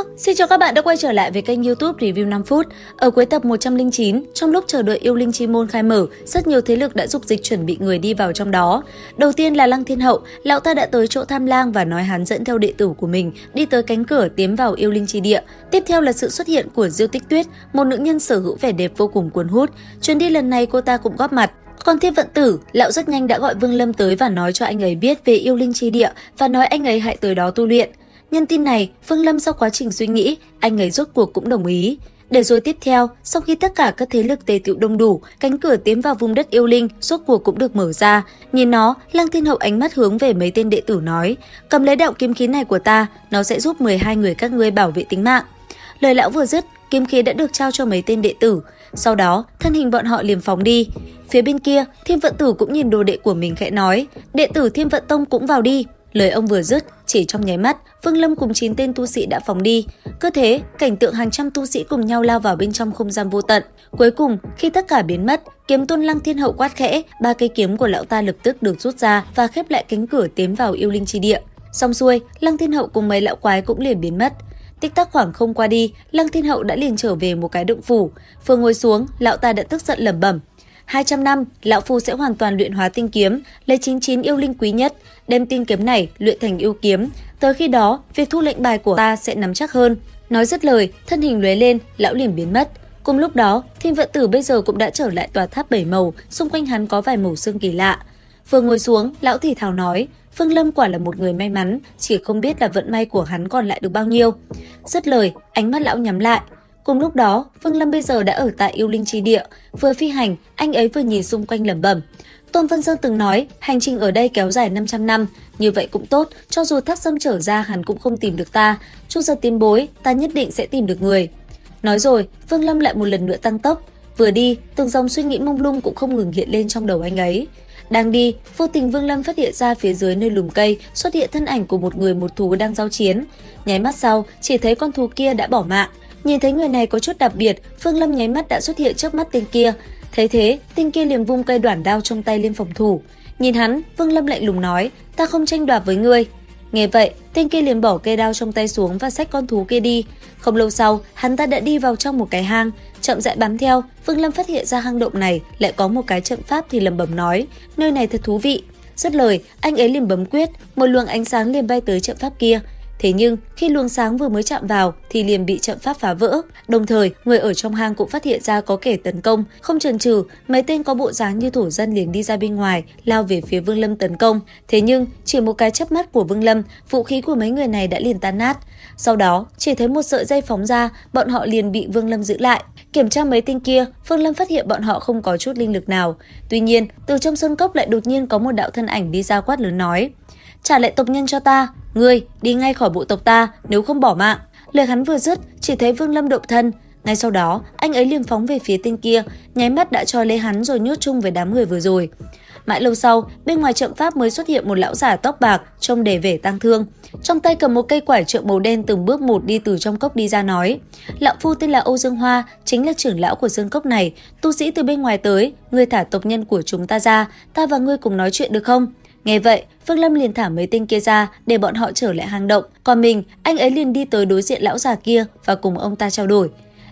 Hello, xin chào các bạn đã quay trở lại với kênh YouTube Review 5 phút. Ở cuối tập 109, trong lúc chờ đợi yêu linh chi môn khai mở, rất nhiều thế lực đã dục dịch chuẩn bị người đi vào trong đó. Đầu tiên là Lăng Thiên Hậu, lão ta đã tới chỗ Tham Lang và nói hắn dẫn theo đệ tử của mình đi tới cánh cửa tiến vào yêu linh chi địa. Tiếp theo là sự xuất hiện của Diêu Tích Tuyết, một nữ nhân sở hữu vẻ đẹp vô cùng cuốn hút. Chuyến đi lần này cô ta cũng góp mặt. Còn Thiên Vận Tử, lão rất nhanh đã gọi Vương Lâm tới và nói cho anh ấy biết về yêu linh chi địa và nói anh ấy hãy tới đó tu luyện. Nhân tin này, Vương Lâm sau quá trình suy nghĩ, anh ấy rốt cuộc cũng đồng ý. Để rồi tiếp theo, sau khi tất cả các thế lực tề tựu đông đủ, cánh cửa tiến vào vùng đất yêu linh rốt cuộc cũng được mở ra. Nhìn nó, Lăng Thiên Hậu ánh mắt hướng về mấy tên đệ tử nói: cầm lấy đạo kiếm khí này của ta, nó sẽ giúp 12 người các ngươi bảo vệ tính mạng. Lời lão vừa dứt, kiếm khí đã được trao cho mấy tên đệ tử. Sau đó, thân hình bọn họ liền phóng đi. Phía bên kia, Thiên Vận Tử cũng nhìn đồ đệ của mình khẽ nói: đệ tử Thiên Vận Tông cũng vào đi. Lời ông vừa dứt, chỉ trong nháy mắt, Vương Lâm cùng 9 tên tu sĩ đã phóng đi. Cứ thế, cảnh tượng hàng trăm tu sĩ cùng nhau lao vào bên trong không gian vô tận. Cuối cùng, khi tất cả biến mất, kiếm tôn Lăng Thiên Hậu quát khẽ, 3 cây kiếm của lão ta lập tức được rút ra và khép lại cánh cửa tiến vào yêu linh chi địa. Xong xuôi, Lăng Thiên Hậu cùng mấy lão quái cũng liền biến mất. Tích tắc khoảng không qua đi, Lăng Thiên Hậu đã liền trở về một cái động phủ. Vừa ngồi xuống, lão ta đã tức giận lẩm bẩm: 200 năm, lão phu sẽ hoàn toàn luyện hóa tinh kiếm, lấy 99 yêu linh quý nhất, đem tinh kiếm này luyện thành yêu kiếm. Tới khi đó, việc thu lệnh bài của ta sẽ nắm chắc hơn. Nói dứt lời, thân hình lóe lên, lão liền biến mất. Cùng lúc đó, Thiên Vận Tử bây giờ cũng đã trở lại tòa tháp 7 màu, xung quanh hắn có vài màu xương kỳ lạ. Vừa ngồi xuống, lão thì thào nói: Vương Lâm quả là một người may mắn, chỉ không biết là vận may của hắn còn lại được bao nhiêu. Dứt lời, ánh mắt lão nhắm lại. Cùng lúc đó, Vương Lâm bây giờ đã ở tại yêu linh chi địa, vừa phi hành, anh ấy vừa nhìn xung quanh lẩm bẩm. Tôn Vân Sơn từng nói, hành trình ở đây kéo dài 500 năm, như vậy cũng tốt, cho dù thác sâm trở ra hắn cũng không tìm được ta, chút giờ tiến bối, ta nhất định sẽ tìm được người. Nói rồi, Vương Lâm lại một lần nữa tăng tốc, vừa đi, từng dòng suy nghĩ mông lung cũng không ngừng hiện lên trong đầu anh ấy. Đang đi, vô tình Vương Lâm phát hiện ra phía dưới nơi lùm cây xuất hiện thân ảnh của một người một thú đang giao chiến. Nháy mắt sau, chỉ thấy con thú kia đã bỏ mạng. Nhìn thấy người này có chút đặc biệt, Vương Lâm nháy mắt đã xuất hiện trước mắt tên kia. Thấy thế, tên kia liền vung cây đoản đao trong tay lên phòng thủ. Nhìn hắn, Vương Lâm lạnh lùng nói: ta không tranh đoạt với ngươi. Nghe vậy, tên kia liền bỏ cây đao trong tay xuống và xách con thú kia đi. Không lâu sau, hắn ta đã đi vào trong một cái hang, chậm rãi bám theo. Vương Lâm phát hiện ra hang động này lại có một cái trận pháp thì lẩm bẩm nói: nơi này thật thú vị. Dứt lời, anh ấy liền bấm quyết, một luồng ánh sáng liền bay tới trận pháp kia. Thế nhưng, khi luồng sáng vừa mới chạm vào thì liền bị trận pháp phá vỡ. Đồng thời, người ở trong hang cũng phát hiện ra có kẻ tấn công. Không chần chừ, mấy tên có bộ dáng như thổ dân liền đi ra bên ngoài, lao về phía Vương Lâm tấn công. Thế nhưng, chỉ một cái chớp mắt của Vương Lâm, vũ khí của mấy người này đã liền tan nát. Sau đó, chỉ thấy một sợi dây phóng ra, bọn họ liền bị Vương Lâm giữ lại. Kiểm tra mấy tên kia, Vương Lâm phát hiện bọn họ không có chút linh lực nào. Tuy nhiên, từ trong sơn cốc lại đột nhiên có một đạo thân ảnh đi ra quát lớn nói: trả lại tộc nhân cho ta, ngươi đi ngay khỏi bộ tộc ta, nếu không bỏ mạng. Lời hắn vừa dứt, chỉ thấy Vương Lâm động thân. Ngay sau đó, anh ấy liền phóng về phía tên kia, nháy mắt đã cho lấy hắn rồi nhốt chung với đám người vừa rồi. Mãi lâu sau, bên ngoài trận pháp mới xuất hiện một lão giả tóc bạc, trông đầy vẻ tang thương. Trong tay cầm một cây quải trượng màu đen, từng bước một đi từ trong cốc đi ra nói: lão phu tên là Âu Dương Hoa, chính là trưởng lão của sơn cốc này. Tu sĩ từ bên ngoài tới, ngươi thả tộc nhân của chúng ta ra, ta và ngươi cùng nói chuyện được không? Nghe vậy, Vương Lâm liền thả mấy tên kia ra để bọn họ trở lại hang động. Còn mình, anh ấy liền đi tới đối diện lão già kia và cùng ông ta trao đổi.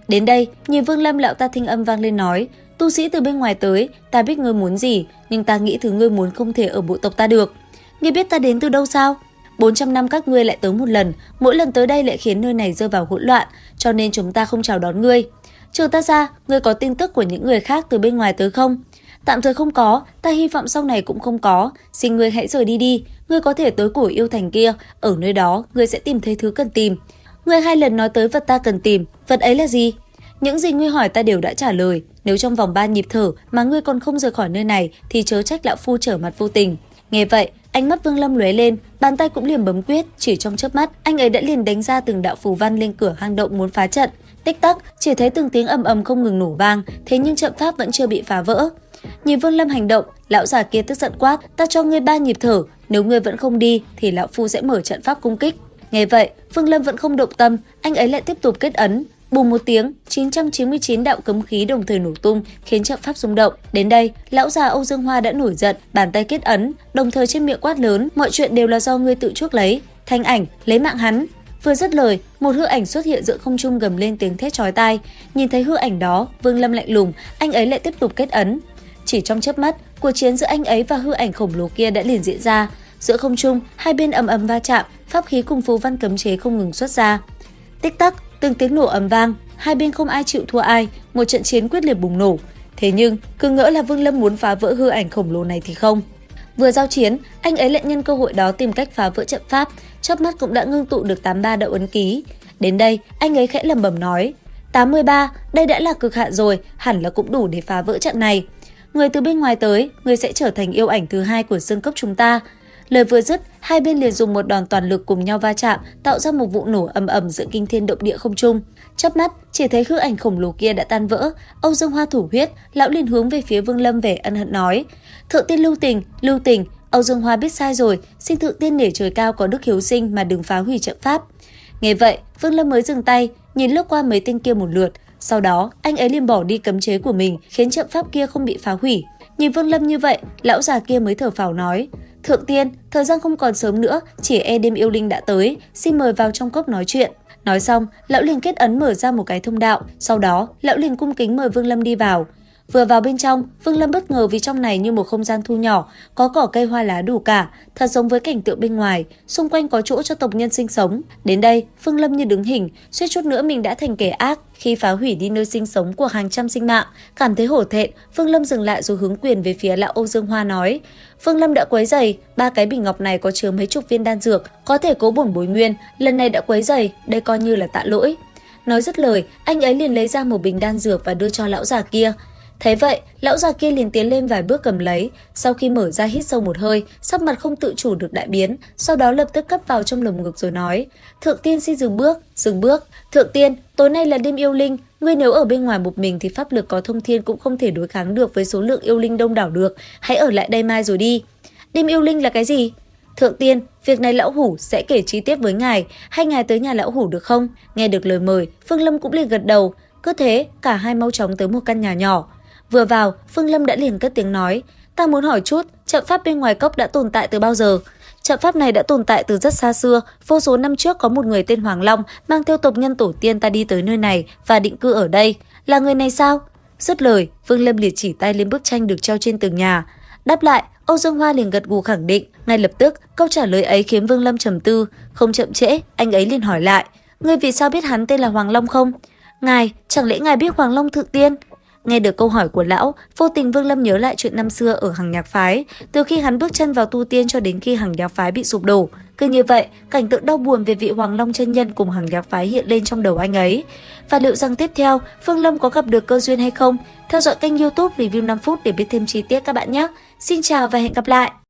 Đến đây, nhìn Vương Lâm, lão ta thanh âm vang lên nói: tu sĩ từ bên ngoài tới, ta biết ngươi muốn gì, nhưng ta nghĩ thứ ngươi muốn không thể ở bộ tộc ta được. Ngươi biết ta đến từ đâu sao? 400 năm các ngươi lại tới một lần, mỗi lần tới đây lại khiến nơi này rơi vào hỗn loạn, cho nên chúng ta không chào đón ngươi. Trừ ta ra, ngươi có tin tức của những người khác từ bên ngoài tới không? Tạm thời không có, ta hy vọng sau này cũng không có. Xin ngươi hãy rời đi đi. Ngươi có thể tới cổ yêu thành kia, ở nơi đó ngươi sẽ tìm thấy thứ cần tìm. Ngươi 2 lần nói tới vật ta cần tìm, vật ấy là gì? Những gì ngươi hỏi ta đều đã trả lời. Nếu trong vòng 3 nhịp thở mà ngươi còn không rời khỏi nơi này thì chớ trách lão phu trở mặt vô tình. Nghe vậy, ánh mắt Vương Lâm lóe lên, bàn tay cũng liền bấm quyết, chỉ trong chớp mắt, anh ấy đã liền đánh ra từng đạo phù văn lên cửa hang động muốn phá trận. Tích tắc, chỉ thấy từng tiếng ầm ầm không ngừng nổ vang, thế nhưng trận pháp vẫn chưa bị phá vỡ. Nhìn Vương Lâm hành động, lão già kia tức giận quát: ta cho ngươi 3 nhịp thở, nếu ngươi vẫn không đi thì lão phu sẽ mở trận pháp cung kích. Nghe vậy, Vương Lâm vẫn không động tâm, anh ấy lại tiếp tục kết ấn. Bùm một tiếng, 999 đạo cấm khí đồng thời nổ tung, khiến trận pháp rung động. Đến đây, lão già Âu Dương Hoa đã nổi giận, bàn tay kết ấn, đồng thời trên miệng quát lớn: mọi chuyện đều là do ngươi tự chuốc lấy. Thanh Ảnh, lấy mạng hắn. Vừa dứt lời, một hư ảnh xuất hiện giữa không trung gầm lên tiếng thét chói tai. Nhìn thấy hư ảnh đó, Vương Lâm lạnh lùng, anh ấy lại tiếp tục kết ấn. Chỉ trong chớp mắt, cuộc chiến giữa anh ấy và hư ảnh khổng lồ kia đã liền diễn ra. Giữa không trung, hai bên ầm ầm va chạm, pháp khí cùng phù văn cấm chế không ngừng xuất ra. Tích tắc, từng tiếng nổ ầm vang, hai bên không ai chịu thua ai, một trận chiến quyết liệt bùng nổ. Thế nhưng, cứ ngỡ là Vương Lâm muốn phá vỡ hư ảnh khổng lồ này thì không. Vừa giao chiến, anh ấy lại nhân cơ hội đó tìm cách phá vỡ trận pháp, chớp mắt cũng đã ngưng tụ được 83 đạo ấn ký. Đến đây, anh ấy khẽ lẩm bẩm nói: 83, đây đã là cực hạn rồi, hẳn là cũng đủ để phá vỡ trận này. Người từ bên ngoài tới, người sẽ trở thành yêu ảnh thứ hai của xương cốc chúng ta. Lời vừa dứt, hai bên liền dùng một đòn toàn lực cùng nhau va chạm, tạo ra một vụ nổ ầm ầm giữa kinh thiên động địa không trung. Chớp mắt, chỉ thấy hư ảnh khổng lồ kia đã tan vỡ. Âu Dương Hoa thủ huyết, lão liền hướng về phía Vương Lâm vẻ ân hận nói: Thượng tiên lưu tình, Âu Dương Hoa biết sai rồi, xin thượng tiên nể trời cao có đức hiếu sinh mà đừng phá hủy trận pháp. Nghe vậy, Vương Lâm mới dừng tay, nhìn lướt qua mấy tên kia một lượt. Sau đó, anh ấy liền bỏ đi cấm chế của mình, khiến trận pháp kia không bị phá hủy. Nhìn Vương Lâm như vậy, lão già kia mới thở phào nói: Thượng tiên, thời gian không còn sớm nữa, chỉ e đêm yêu linh đã tới, xin mời vào trong cốc nói chuyện. Nói xong, lão liền kết ấn mở ra một cái thông đạo, sau đó, lão liền cung kính mời Vương Lâm đi vào. Vừa vào bên trong, Vương Lâm bất ngờ vì trong này như một không gian thu nhỏ, có cỏ cây hoa lá đủ cả, thật giống với cảnh tượng bên ngoài, xung quanh có chỗ cho tộc nhân sinh sống. Đến đây, Vương Lâm như đứng hình, suýt chút nữa mình đã thành kẻ ác khi phá hủy đi nơi sinh sống của hàng trăm sinh mạng. Cảm thấy hổ thẹn, Vương Lâm dừng lại rồi hướng quyền về phía lão Âu Dương Hoa nói: Vương Lâm đã quấy rầy, 3 cái bình ngọc này có chứa mấy chục viên đan dược, có thể cố bổn bồi nguyên, lần này đã quấy rầy, đây coi như là tạ lỗi. Nói dứt lời, anh ấy liền lấy ra một bình đan dược và đưa cho lão già kia. Thấy vậy, lão già kia liền tiến lên vài bước cầm lấy, sau khi mở ra hít sâu một hơi, sắc mặt không tự chủ được đại biến, sau đó lập tức cất vào trong lồng ngực rồi nói: Thượng tiên xin dừng bước. Thượng tiên, tối nay là đêm yêu linh, ngươi nếu ở bên ngoài một mình thì pháp lực có thông thiên cũng không thể đối kháng được với số lượng yêu linh đông đảo được, hãy ở lại đây mai rồi đi. Đêm yêu linh là cái gì? Thượng tiên, việc này lão hủ sẽ kể chi tiết với ngài, hay ngài tới nhà lão hủ được không? Nghe được lời mời, Phương Lâm cũng liền gật đầu. Cứ thế, cả hai mau chóng tới một căn nhà nhỏ. Vừa vào, Phương Lâm đã liền cất tiếng nói: Ta muốn hỏi chút, trận pháp bên ngoài cốc đã tồn tại từ bao giờ? Trận pháp này đã tồn tại từ rất xa xưa, vô số năm trước có một người tên Hoàng Long mang theo tộc nhân tổ tiên ta đi tới nơi này và định cư ở đây. Là người này sao? Dứt lời, Phương Lâm liền chỉ tay lên bức tranh được treo trên tường nhà. Đáp lại, Âu Dương Hoa liền gật gù khẳng định. Ngay lập tức, câu trả lời ấy khiến Vương Lâm trầm tư. Không chậm trễ, anh ấy liền hỏi lại: Ngươi vì sao biết hắn tên là Hoàng Long không? Ngài, chẳng lẽ ngài biết Hoàng Long thượng tiên? Nghe được câu hỏi của lão, vô tình Vương Lâm nhớ lại chuyện năm xưa ở Hằng Nhạc phái, từ khi hắn bước chân vào tu tiên cho đến khi Hằng Nhạc phái bị sụp đổ. Cứ như vậy, cảnh tượng đau buồn về vị Hoàng Long chân nhân cùng Hằng Nhạc phái hiện lên trong đầu anh ấy. Và liệu rằng tiếp theo, Vương Lâm có gặp được cơ duyên hay không? Theo dõi kênh YouTube Review 5 phút để biết thêm chi tiết các bạn nhé. Xin chào và hẹn gặp lại!